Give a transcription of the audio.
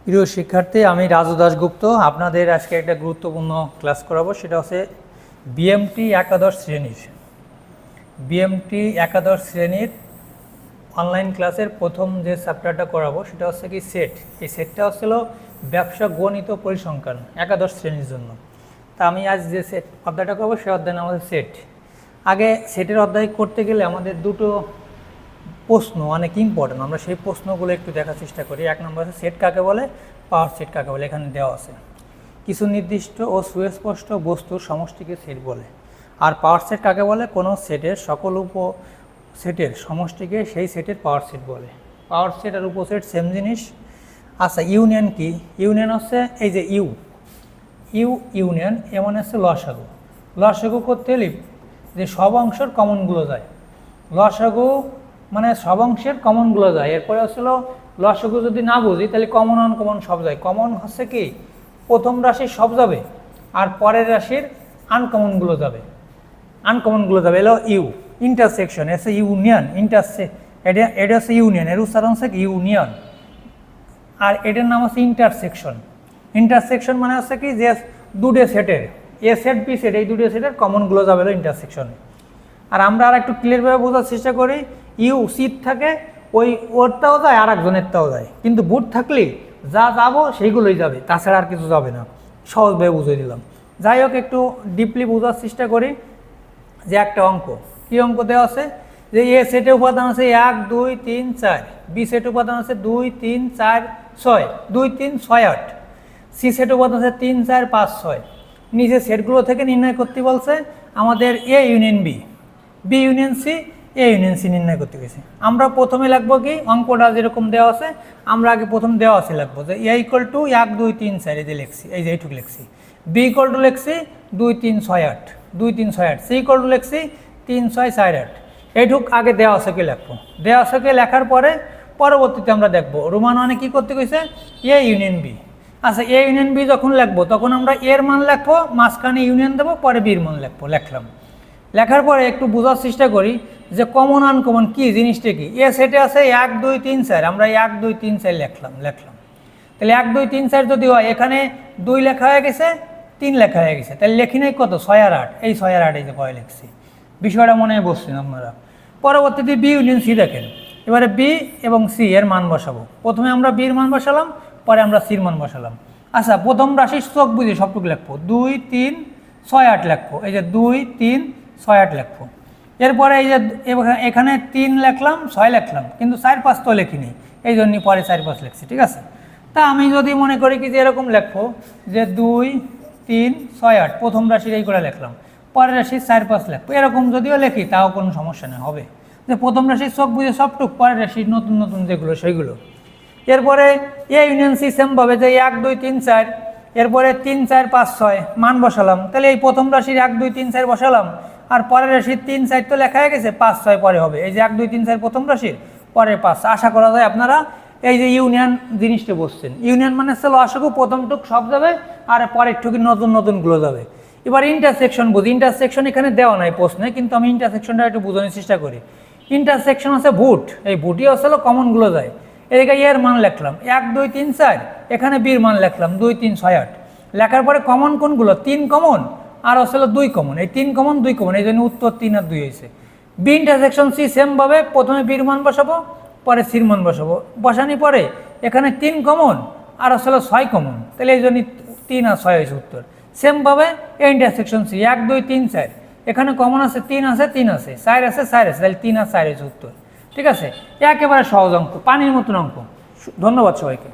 প্রিয় শিক্ষার্থী, আমি রাজু দাশগুপ্ত আপনাদের আজকে একটা গুরুত্বপূর্ণ ক্লাস করাবো। সেটা হচ্ছে বিএমটি একাদশ শ্রেণীর অনলাইন ক্লাসের প্রথম যে চ্যাপ্টারটা করাবো সেটা হচ্ছে কি সেট। এই সেটটা হচ্ছিল ব্যবসা গণিত পরিসংখ্যান একাদশ শ্রেণীর জন্য। তা আমি আজ যে সেট অধ্যায়টা করবো সেই অধ্যায় আমাদের সেট। আগে সেটের অধ্যায় করতে গেলে আমাদের দুটো প্রশ্ন অনেক ইম্পর্টেন্ট, আমরা সেই প্রশ্নগুলো একটু দেখার চেষ্টা করি। এক নম্বর আছে সেট কাকে বলে, পাওয়ার সেট কাকে বলে। এখানে দেওয়া আছে কিছু নির্দিষ্ট ও সুস্পষ্ট বস্তুর সমষ্টিকে সেট বলে। আর পাওয়ার সেট কাকে বলে, কোনো সেটের সকল সেটের সমষ্টিকে সেই সেটের পাওয়ার সেট বলে। পাওয়ার সেট আর উপসেট সেম জিনিস। আচ্ছা, ইউনিয়ন কি? ইউনিয়ন হচ্ছে এই যে ইউনিয়ন এমন হচ্ছে লসাগু করতে হলে যে সব অংশের কমনগুলো যায়। লসাগু মানে সব অংশের কমনগুলো যায়। এরপরে হচ্ছিল লসাগু যদি না বুঝি তাহলে কমন আনকমন সব যায়। কমন হচ্ছে কি, প্রথম রাশির সব যাবে আর পরের রাশির আনকমনগুলো যাবে। এলো ইন্টারসেকশন এসে ইউনিয়ন এটা হচ্ছে ইউনিয়ন, এর উচ্চারণ হচ্ছে ইউনিয়ন। আর এটার নাম হচ্ছে ইন্টারসেকশন মানে হচ্ছে কি যে দুটো সেটের এ সেট বি সেট, এই দুটো সেটের কমনগুলো যাবে হলো ইন্টারসেকশনে। আর আমরা আর একটু ক্লিয়ারভাবে বোঝার চেষ্টা করি, সিট থাকে ওরটাও যায় আর একজনেরটাও যায়, কিন্তু বুট থাকলে যা যাবো সেইগুলোই যাবে, তাছাড়া আর কিছু যাবে না। সহজভাবে বুঝিয়ে দিলাম। যাই হোক, একটু ডিপলি বোঝার চেষ্টা করি। যে একটা অঙ্ক, কী অঙ্ক দেওয়া আছে, যে এ সেটে উপাদান আছে 1 2 3 4, বি সেটে উপাদান আছে 2 3 4 6, 2 3 6 8, সি সেটে উপাদান আছে 3 4 5 6। নিচে সেটগুলো থেকে নির্ণয় করতে বলছে আমাদের A union B, B union C, A union C নির্ণয় করতে গেছি। আমরা প্রথমে লিখবো কি, অঙ্কটা যেরকম দেওয়া আছে আমরা আগে প্রথম দেওয়া আছে লিখবো যে এ ইকুয়াল টু 1 2 3 4, এই যে লিখছি, এই যে এইটুকু লিখছি। বি ইকুয়াল টু লিখছি 2 3 6 8, 2 3 6 8। সি ইকুয়াল টু লিখছি 3 6 4 8। এইটুক আগে দেওয়া আছে কি লিখবো। দেওয়া আছে কি লেখার পরে পরবর্তীতে আমরা দেখবো রোমান মানে কি করতে গেছে, এ ইউনিয়ন বি। আচ্ছা, এ ইউনিয়ন বি যখন লিখবো তখন আমরা এর মান লিখবো, মাঝখানে ইউনিয়ন দেবো, পরে বির মান লিখলাম। লেখার পরে একটু বোঝার চেষ্টা করি যে কমন আনকমন কি জিনিসটা কি। এ সেটে আছে 1 2 3 4, আমরা 1 2 3 4 লিখলাম। তাহলে 1 2 3 4 যদি হয়, এখানে 2 লেখা হয়ে গেছে, 3 লেখা হয়ে গেছে, তাহলে লেখি নাই কত, 6 আর 8। এই 6 আর 8 এই যে কয় লিখছি, বিষয়টা মনে হয় বসছেন আপনারা। পরবর্তীতে বি ইউনিয়ন সি দেখেন। এবারে বি এবং সি এর মান বসাবো। প্রথমে আমরা বির মান বসালাম, পরে আমরা সির মান বসালাম। আচ্ছা, প্রথম রাশির চোখ বুঝে সবটুকু লিখবো, 2 3 6 8 লিখবো। এই যে 2 3 6 8 লিখবো। এরপরে এই যে এখানে 3 লিখলাম, 6 লিখলাম, কিন্তু 4 5 তো লিখিনি, এই জন্যই পরে 4 5 লিখছি। ঠিক আছে, তা আমি যদি মনে করি কি যে এরকম লিখবো যে 2 3 6 8, প্রথম রাশির এই করে লিখলাম, পরের রাশির 4 5 লিখবো। এরকম যদিও লিখি তাও কোনো সমস্যা নেই, হবে যে প্রথম রাশির চোখ বুঝে সবটুক, পরের রাশির নতুন নতুন যেগুলো সেইগুলো। এরপরে এ ইউনিয়ন সি সেমভাবে যে 1 2 3 4, এরপরে 3 4 5 6 মান বসালাম। তাহলে এই প্রথম রাশির 1 2 3 4 বসালাম, আর পরের রাশির 3 4 তো লেখা হয়ে গেছে, 5 6 পরে হবে। এই যে 1 2 3 4 প্রথম রাশির, পরের 5। আশা করা যায় আপনারা এই যে ইউনিয়ন জিনিসটা বসছেন। ইউনিয়ন মানে হচ্ছে লসাগু, প্রথমটুক সব যাবে আর পরের টুকি নতুন নতুনগুলো যাবে। এবার ইন্টারসেকশন বুঝি। ইন্টারসেকশন এখানে দেওয়া নাই প্রশ্নে, কিন্তু আমি ইন্টারসেকশনটা একটু বোঝানোর চেষ্টা করি। ইন্টারসেকশন আছে ভুট, এই ভুটই আসলে কমনগুলো যায়। এদিকে এর মান লিখলাম 1 2 3 4, এখানে বির মান লিখলাম 2 3 6 8। লেখার পরে কমন কোনগুলো, 3 কমন আর আসলে 2 কমন, এই 3 কমন 2 কমন, এই জন্য উত্তর 3 আর 2 হয়েছে। বি ইন্টারসেকশন সি সেমভাবে প্রথমে বির মান বসাবো, পরে সির মান বসাবো। বসানি পরে এখানে 3 কমন আর আসলে 6 কমন, তাহলে এই জন্য 3 আর 6 হয়েছে উত্তর। সেমভাবে এ ইন্টারসেকশন সি 1 2 3 4, এখানে কমন আছে 3 আছে 3 আছে, 4 আছে 4 আছে, তাহলে 3 আর 4 হয়েছে উত্তর। ঠিক আছে, একেবারে সহজ অঙ্ক, পানির মতন অঙ্ক। ধন্যবাদ সবাইকে।